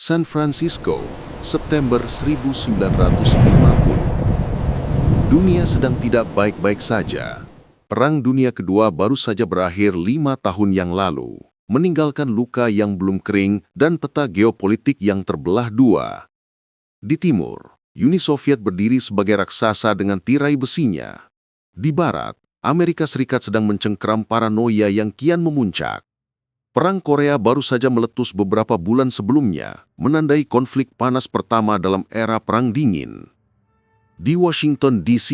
San Francisco, September 1950. Dunia sedang tidak baik-baik saja. Perang Dunia Kedua baru saja berakhir 5 tahun yang lalu, meninggalkan luka yang belum kering dan peta geopolitik yang terbelah dua. Di timur, Uni Soviet berdiri sebagai raksasa dengan tirai besinya. Di barat, Amerika Serikat sedang mencengkeram paranoia yang kian memuncak. Perang Korea baru saja meletus beberapa bulan sebelumnya, menandai konflik panas pertama dalam era Perang Dingin. Di Washington, D.C.,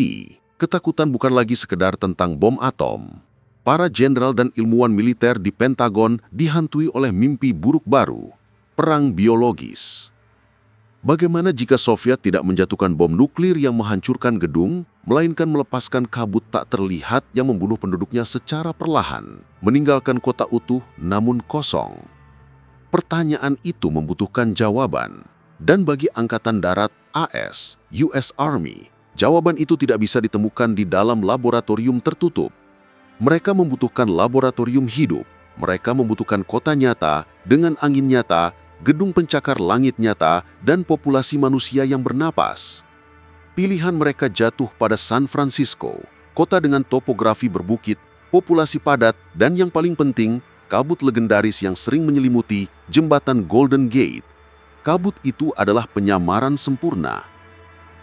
ketakutan bukan lagi sekedar tentang bom atom. Para jenderal dan ilmuwan militer di Pentagon dihantui oleh mimpi buruk baru, perang biologis. Bagaimana jika Soviet tidak menjatuhkan bom nuklir yang menghancurkan gedung, melainkan melepaskan kabut tak terlihat yang membunuh penduduknya secara perlahan, meninggalkan kota utuh namun kosong? Pertanyaan itu membutuhkan jawaban. Dan bagi Angkatan Darat AS, US Army, jawaban itu tidak bisa ditemukan di dalam laboratorium tertutup. Mereka membutuhkan laboratorium hidup. Mereka membutuhkan kota nyata dengan angin nyata, gedung pencakar langit nyata, dan populasi manusia yang bernapas. Pilihan mereka jatuh pada San Francisco, kota dengan topografi berbukit, populasi padat, dan yang paling penting, kabut legendaris yang sering menyelimuti jembatan Golden Gate. Kabut itu adalah penyamaran sempurna.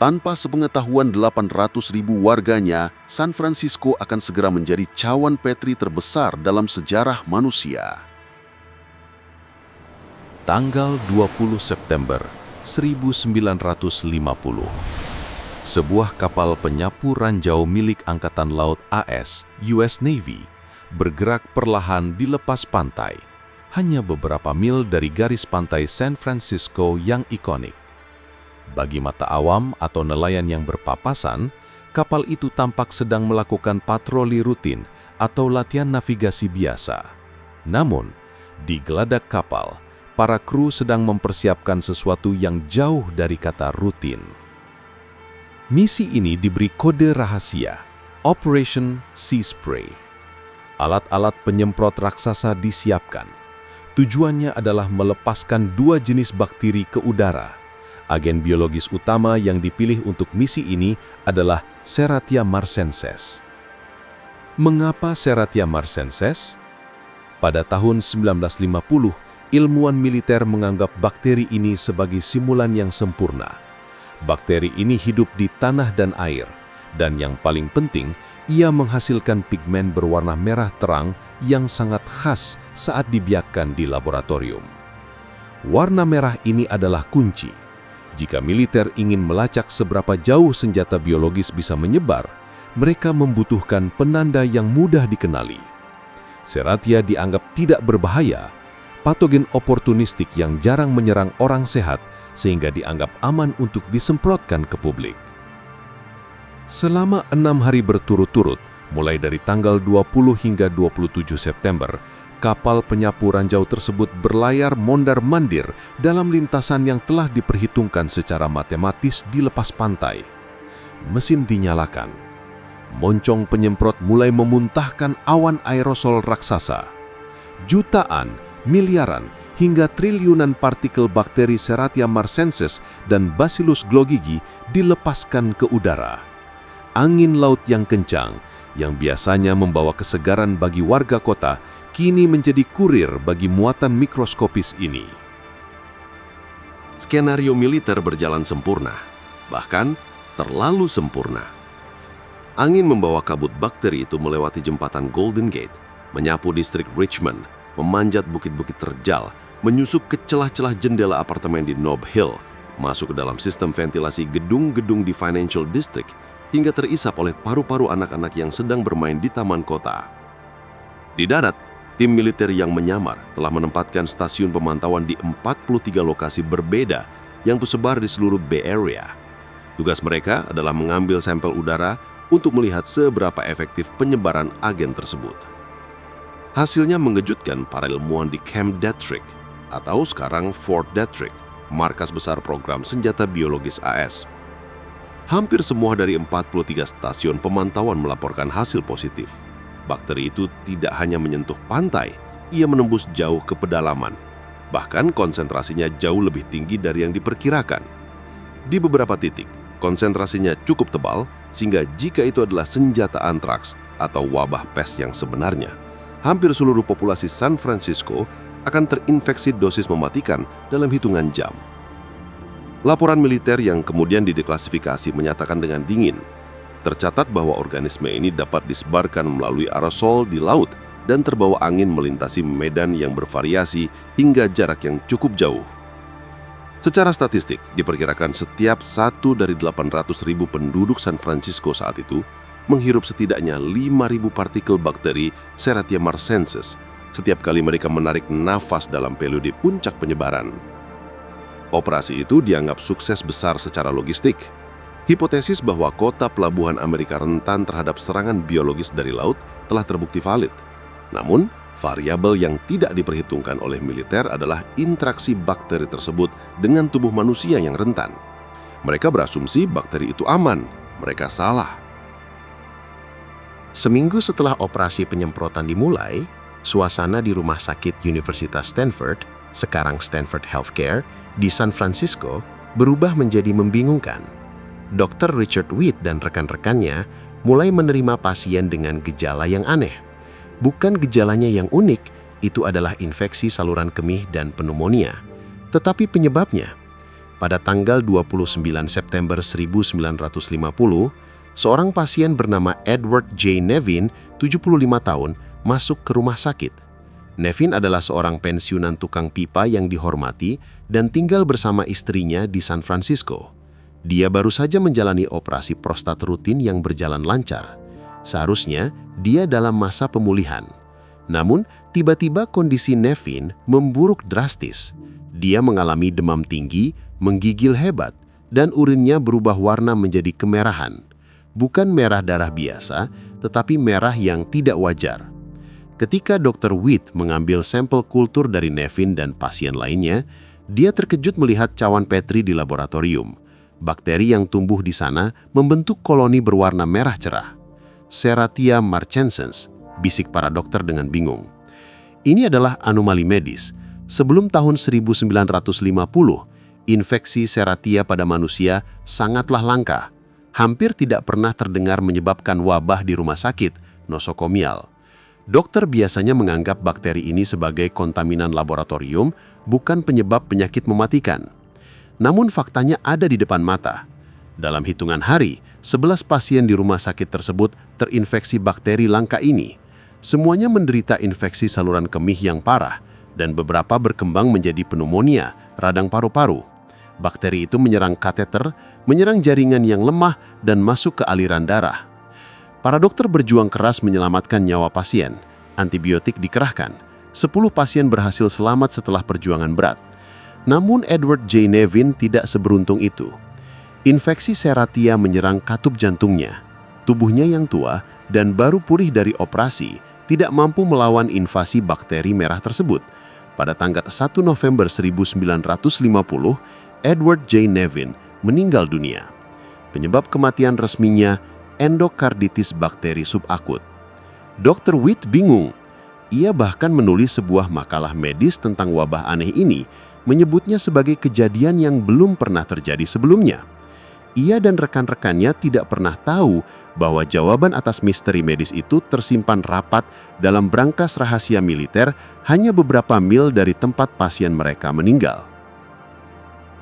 Tanpa sepengetahuan 800.000 warganya, San Francisco akan segera menjadi cawan petri terbesar dalam sejarah manusia. Tanggal 20 September 1950. Sebuah kapal penyapu ranjau milik Angkatan Laut AS, US Navy, bergerak perlahan di lepas pantai, hanya beberapa mil dari garis pantai San Francisco yang ikonik. Bagi mata awam atau nelayan yang berpapasan, kapal itu tampak sedang melakukan patroli rutin atau latihan navigasi biasa. Namun, di geladak kapal, para kru sedang mempersiapkan sesuatu yang jauh dari kata rutin. Misi ini diberi kode rahasia, Operation Sea Spray. Alat-alat penyemprot raksasa disiapkan. Tujuannya adalah melepaskan 2 jenis bakteri ke udara. Agen biologis utama yang dipilih untuk misi ini adalah Serratia marcescens. Mengapa Serratia marcescens? Pada tahun 1950, ilmuwan militer menganggap bakteri ini sebagai simulan yang sempurna. Bakteri ini hidup di tanah dan air, dan yang paling penting, ia menghasilkan pigmen berwarna merah terang yang sangat khas saat dibiarkan di laboratorium. Warna merah ini adalah kunci. Jika militer ingin melacak seberapa jauh senjata biologis bisa menyebar, mereka membutuhkan penanda yang mudah dikenali. Serratia dianggap tidak berbahaya, patogen oportunistik yang jarang menyerang orang sehat, sehingga dianggap aman untuk disemprotkan ke publik. Selama 6 hari berturut-turut, mulai dari tanggal 20 hingga 27 September, kapal penyapu ranjau tersebut berlayar mondar-mandir dalam lintasan yang telah diperhitungkan secara matematis di lepas pantai. Mesin dinyalakan. Moncong penyemprot mulai memuntahkan awan aerosol raksasa. Jutaan, miliaran, hingga triliunan partikel bakteri Serratia marcescens dan Bacillus glogigi dilepaskan ke udara. Angin laut yang kencang, yang biasanya membawa kesegaran bagi warga kota, kini menjadi kurir bagi muatan mikroskopis ini. Skenario militer berjalan sempurna, bahkan terlalu sempurna. Angin membawa kabut bakteri itu melewati jembatan Golden Gate, menyapu distrik Richmond, memanjat bukit-bukit terjal, menyusup ke celah-celah jendela apartemen di Nob Hill, masuk ke dalam sistem ventilasi gedung-gedung di Financial District, hingga terisap oleh paru-paru anak-anak yang sedang bermain di taman kota. Di darat, tim militer yang menyamar telah menempatkan stasiun pemantauan di 43 lokasi berbeda yang tersebar di seluruh Bay Area. Tugas mereka adalah mengambil sampel udara untuk melihat seberapa efektif penyebaran agen tersebut. Hasilnya mengejutkan para ilmuwan di Camp Detrick, atau sekarang Fort Detrick, markas besar program senjata biologis AS. Hampir semua dari 43 stasiun pemantauan melaporkan hasil positif. Bakteri itu tidak hanya menyentuh pantai, ia menembus jauh ke pedalaman. Bahkan konsentrasinya jauh lebih tinggi dari yang diperkirakan. Di beberapa titik, konsentrasinya cukup tebal sehingga jika itu adalah senjata antraks atau wabah pes yang sebenarnya, hampir seluruh populasi San Francisco akan terinfeksi dosis mematikan dalam hitungan jam. Laporan militer yang kemudian dideklasifikasi menyatakan dengan dingin, tercatat bahwa organisme ini dapat disebarkan melalui aerosol di laut dan terbawa angin melintasi medan yang bervariasi hingga jarak yang cukup jauh. Secara statistik, diperkirakan setiap 1 dari 800.000 penduduk San Francisco saat itu menghirup setidaknya 5.000 partikel bakteri Serratia marcescens setiap kali mereka menarik nafas dalam periode puncak penyebaran. Operasi itu dianggap sukses besar secara logistik. Hipotesis bahwa kota pelabuhan Amerika rentan terhadap serangan biologis dari laut telah terbukti valid. Namun, variabel yang tidak diperhitungkan oleh militer adalah interaksi bakteri tersebut dengan tubuh manusia yang rentan. Mereka berasumsi bakteri itu aman. Mereka salah. Seminggu setelah operasi penyemprotan dimulai, suasana di Rumah Sakit Universitas Stanford, sekarang Stanford Healthcare, di San Francisco berubah menjadi membingungkan. Dr. Richard Witt dan rekan-rekannya mulai menerima pasien dengan gejala yang aneh. Bukan gejalanya yang unik, itu adalah infeksi saluran kemih dan pneumonia. Tetapi penyebabnya, pada tanggal 29 September 1950, seorang pasien bernama Edward J. Nevin, 75 tahun, masuk ke rumah sakit. Nevin adalah seorang pensiunan tukang pipa yang dihormati dan tinggal bersama istrinya di San Francisco. Dia baru saja menjalani operasi prostat rutin yang berjalan lancar. Seharusnya, dia dalam masa pemulihan. Namun, tiba-tiba kondisi Nevin memburuk drastis. Dia mengalami demam tinggi, menggigil hebat, dan urinnya berubah warna menjadi kemerahan. Bukan merah darah biasa, tetapi merah yang tidak wajar. Ketika Dr. Witt mengambil sampel kultur dari Nevin dan pasien lainnya, dia terkejut melihat cawan Petri di laboratorium. Bakteri yang tumbuh di sana membentuk koloni berwarna merah cerah. Serratia marcescens, bisik para dokter dengan bingung. Ini adalah anomali medis. Sebelum tahun 1950, infeksi Serratia pada manusia sangatlah langka. Hampir tidak pernah terdengar menyebabkan wabah di rumah sakit, nosokomial. Dokter biasanya menganggap bakteri ini sebagai kontaminan laboratorium, bukan penyebab penyakit mematikan. Namun faktanya ada di depan mata. Dalam hitungan hari, 11 pasien di rumah sakit tersebut terinfeksi bakteri langka ini. Semuanya menderita infeksi saluran kemih yang parah, dan beberapa berkembang menjadi pneumonia, radang paru-paru. Bakteri itu menyerang kateter, menyerang jaringan yang lemah, dan masuk ke aliran darah. Para dokter berjuang keras menyelamatkan nyawa pasien. Antibiotik dikerahkan. 10 pasien berhasil selamat setelah perjuangan berat. Namun Edward J. Nevin tidak seberuntung itu. Infeksi Serratia menyerang katup jantungnya. Tubuhnya yang tua dan baru pulih dari operasi tidak mampu melawan invasi bakteri merah tersebut. Pada tanggal 1 November 1950, Edward J. Nevin meninggal dunia. Penyebab kematian resminya endokarditis bakteri subakut. Dr. Witt bingung. Ia bahkan menulis sebuah makalah medis tentang wabah aneh ini, menyebutnya sebagai kejadian yang belum pernah terjadi sebelumnya. Ia dan rekan-rekannya tidak pernah tahu bahwa jawaban atas misteri medis itu tersimpan rapat dalam brankas rahasia militer hanya beberapa mil dari tempat pasien mereka meninggal.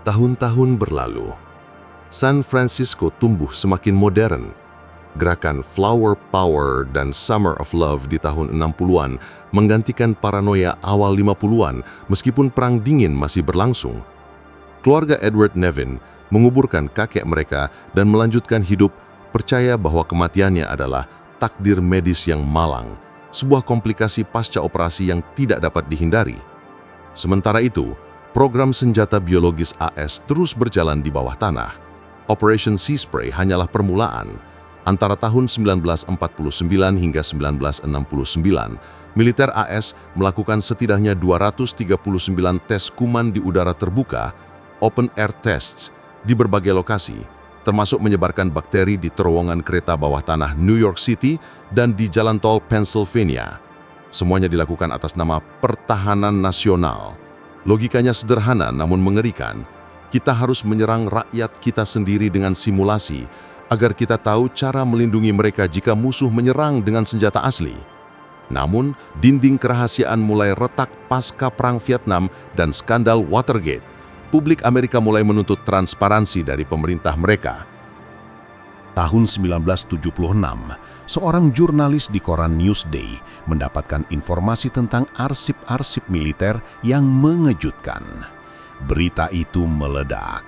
Tahun-tahun berlalu, San Francisco tumbuh semakin modern. Gerakan Flower Power dan Summer of Love di tahun 60-an menggantikan paranoia awal 50-an meskipun Perang Dingin masih berlangsung. Keluarga Edward Nevin menguburkan kakek mereka dan melanjutkan hidup percaya bahwa kematiannya adalah takdir medis yang malang, sebuah komplikasi pasca operasi yang tidak dapat dihindari. Sementara itu, program senjata biologis AS terus berjalan di bawah tanah. Operation Sea Spray hanyalah permulaan. Antara tahun 1949 hingga 1969, militer AS melakukan setidaknya 239 tes kuman di udara terbuka, open air tests, di berbagai lokasi, termasuk menyebarkan bakteri di terowongan kereta bawah tanah New York City dan di jalan tol Pennsylvania. Semuanya dilakukan atas nama pertahanan nasional. Logikanya sederhana namun mengerikan. Kita harus menyerang rakyat kita sendiri dengan simulasi agar kita tahu cara melindungi mereka jika musuh menyerang dengan senjata asli. Namun, dinding kerahasiaan mulai retak pasca Perang Vietnam dan skandal Watergate. Publik Amerika mulai menuntut transparansi dari pemerintah mereka. Tahun 1976, seorang jurnalis di koran Newsday mendapatkan informasi tentang arsip-arsip militer yang mengejutkan. Berita itu meledak.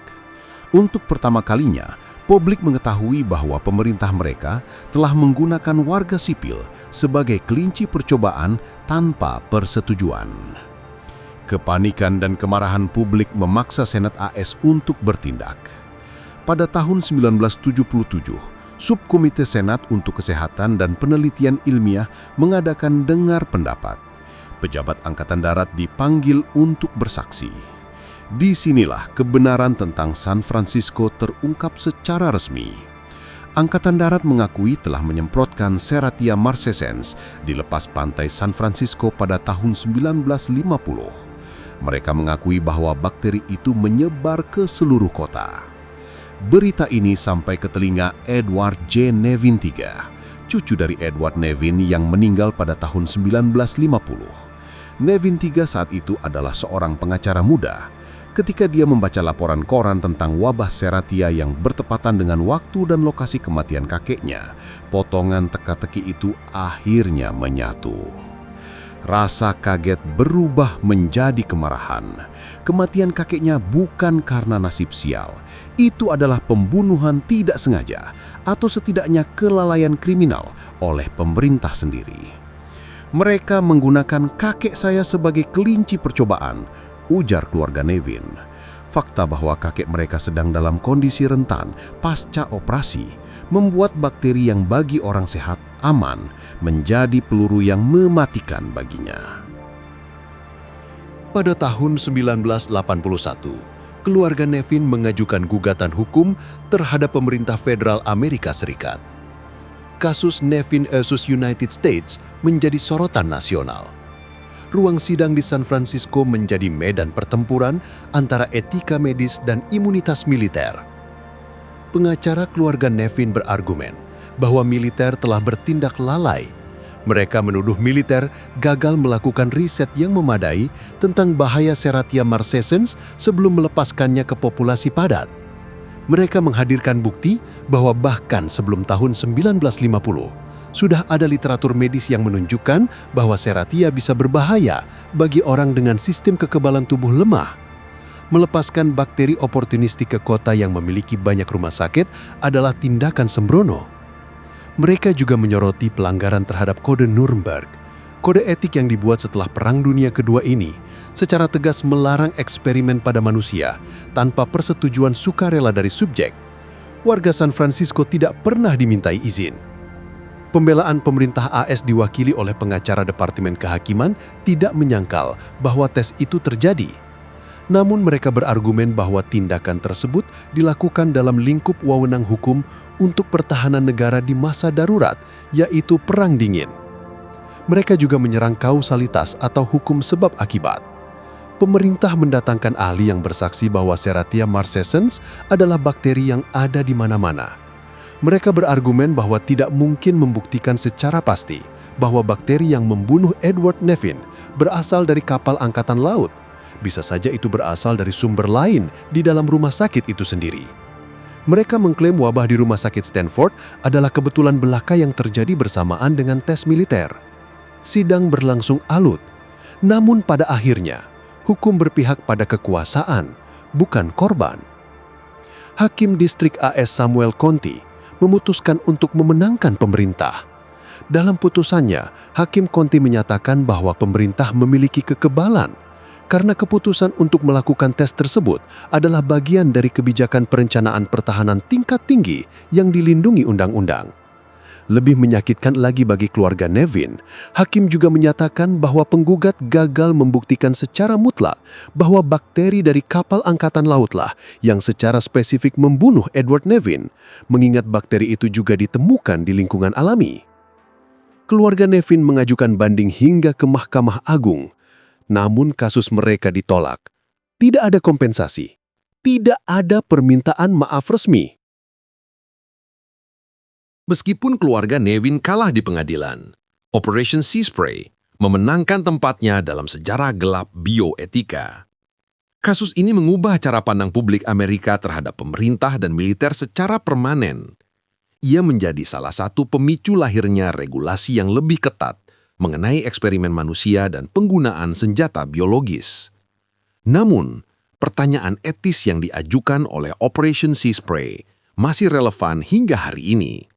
Untuk pertama kalinya, publik mengetahui bahwa pemerintah mereka telah menggunakan warga sipil sebagai kelinci percobaan tanpa persetujuan. Kepanikan dan kemarahan publik memaksa Senat AS untuk bertindak. Pada tahun 1977, Subkomite Senat untuk Kesehatan dan Penelitian Ilmiah mengadakan dengar pendapat. Pejabat Angkatan Darat dipanggil untuk bersaksi. Disinilah kebenaran tentang San Francisco terungkap secara resmi. Angkatan Darat mengakui telah menyemprotkan Serratia marcescens di lepas pantai San Francisco pada tahun 1950. Mereka mengakui bahwa bakteri itu menyebar ke seluruh kota. Berita ini sampai ke telinga Edward J. Nevin III, cucu dari Edward Nevin yang meninggal pada tahun 1950. Nevin III saat itu adalah seorang pengacara muda. Ketika dia membaca laporan koran tentang wabah Serratia yang bertepatan dengan waktu dan lokasi kematian kakeknya, potongan teka-teki itu akhirnya menyatu. Rasa kaget berubah menjadi kemarahan. Kematian kakeknya bukan karena nasib sial. Itu adalah pembunuhan tidak sengaja atau setidaknya kelalaian kriminal oleh pemerintah sendiri. Mereka menggunakan kakek saya sebagai kelinci percobaan, ujar keluarga Nevin. Fakta bahwa kakek mereka sedang dalam kondisi rentan pasca operasi membuat bakteri yang bagi orang sehat aman menjadi peluru yang mematikan baginya. Pada tahun 1981, keluarga Nevin mengajukan gugatan hukum terhadap pemerintah federal Amerika Serikat. Kasus Nevin versus United States menjadi sorotan nasional. Ruang sidang di San Francisco menjadi medan pertempuran antara etika medis dan imunitas militer. Pengacara keluarga Nevin berargumen bahwa militer telah bertindak lalai. Mereka menuduh militer gagal melakukan riset yang memadai tentang bahaya Serratia marcescens sebelum melepaskannya ke populasi padat. Mereka menghadirkan bukti bahwa bahkan sebelum tahun 1950, sudah ada literatur medis yang menunjukkan bahwa Serratia bisa berbahaya bagi orang dengan sistem kekebalan tubuh lemah. Melepaskan bakteri oportunistik ke kota yang memiliki banyak rumah sakit adalah tindakan sembrono. Mereka juga menyoroti pelanggaran terhadap Kode Nuremberg. Kode etik yang dibuat setelah Perang Dunia Kedua ini secara tegas melarang eksperimen pada manusia tanpa persetujuan sukarela dari subjek. Warga San Francisco tidak pernah dimintai izin. Pembelaan pemerintah AS diwakili oleh pengacara Departemen Kehakiman tidak menyangkal bahwa tes itu terjadi. Namun mereka berargumen bahwa tindakan tersebut dilakukan dalam lingkup wewenang hukum untuk pertahanan negara di masa darurat, yaitu Perang Dingin. Mereka juga menyerang kausalitas atau hukum sebab akibat. Pemerintah mendatangkan ahli yang bersaksi bahwa Serratia marcescens adalah bakteri yang ada di mana-mana. Mereka berargumen bahwa tidak mungkin membuktikan secara pasti bahwa bakteri yang membunuh Edward Nevin berasal dari kapal angkatan laut. Bisa saja itu berasal dari sumber lain di dalam rumah sakit itu sendiri. Mereka mengklaim wabah di rumah sakit Stanford adalah kebetulan belaka yang terjadi bersamaan dengan tes militer. Sidang berlangsung alot, namun pada akhirnya hukum berpihak pada kekuasaan, bukan korban. Hakim Distrik AS Samuel Conti memutuskan untuk memenangkan pemerintah. Dalam putusannya, Hakim Conti menyatakan bahwa pemerintah memiliki kekebalan karena keputusan untuk melakukan tes tersebut adalah bagian dari kebijakan perencanaan pertahanan tingkat tinggi yang dilindungi undang-undang. Lebih menyakitkan lagi bagi keluarga Nevin, hakim juga menyatakan bahwa penggugat gagal membuktikan secara mutlak bahwa bakteri dari kapal angkatan lautlah yang secara spesifik membunuh Edward Nevin, mengingat bakteri itu juga ditemukan di lingkungan alami. Keluarga Nevin mengajukan banding hingga ke Mahkamah Agung. Namun kasus mereka ditolak. Tidak ada kompensasi. Tidak ada permintaan maaf resmi. Meskipun keluarga Nevin kalah di pengadilan, Operation Sea Spray memenangkan tempatnya dalam sejarah gelap bioetika. Kasus ini mengubah cara pandang publik Amerika terhadap pemerintah dan militer secara permanen. Ia menjadi salah satu pemicu lahirnya regulasi yang lebih ketat mengenai eksperimen manusia dan penggunaan senjata biologis. Namun, pertanyaan etis yang diajukan oleh Operation Sea Spray masih relevan hingga hari ini.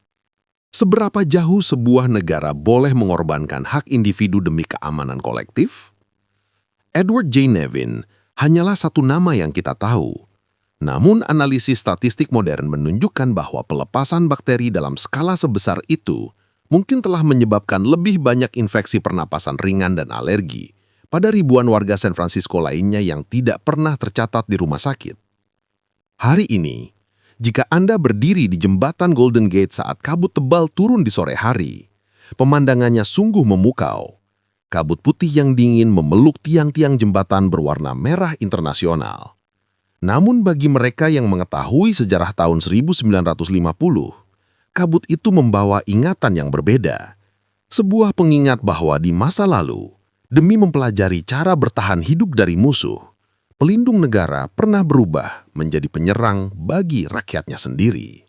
Seberapa jauh sebuah negara boleh mengorbankan hak individu demi keamanan kolektif? Edward J. Nevin hanyalah satu nama yang kita tahu. Namun analisis statistik modern menunjukkan bahwa pelepasan bakteri dalam skala sebesar itu mungkin telah menyebabkan lebih banyak infeksi pernapasan ringan dan alergi pada ribuan warga San Francisco lainnya yang tidak pernah tercatat di rumah sakit. Hari ini, jika Anda berdiri di jembatan Golden Gate saat kabut tebal turun di sore hari, pemandangannya sungguh memukau. Kabut putih yang dingin memeluk tiang-tiang jembatan berwarna merah internasional. Namun bagi mereka yang mengetahui sejarah tahun 1950, kabut itu membawa ingatan yang berbeda. Sebuah pengingat bahwa di masa lalu, demi mempelajari cara bertahan hidup dari musuh, pelindung negara pernah berubah menjadi penyerang bagi rakyatnya sendiri.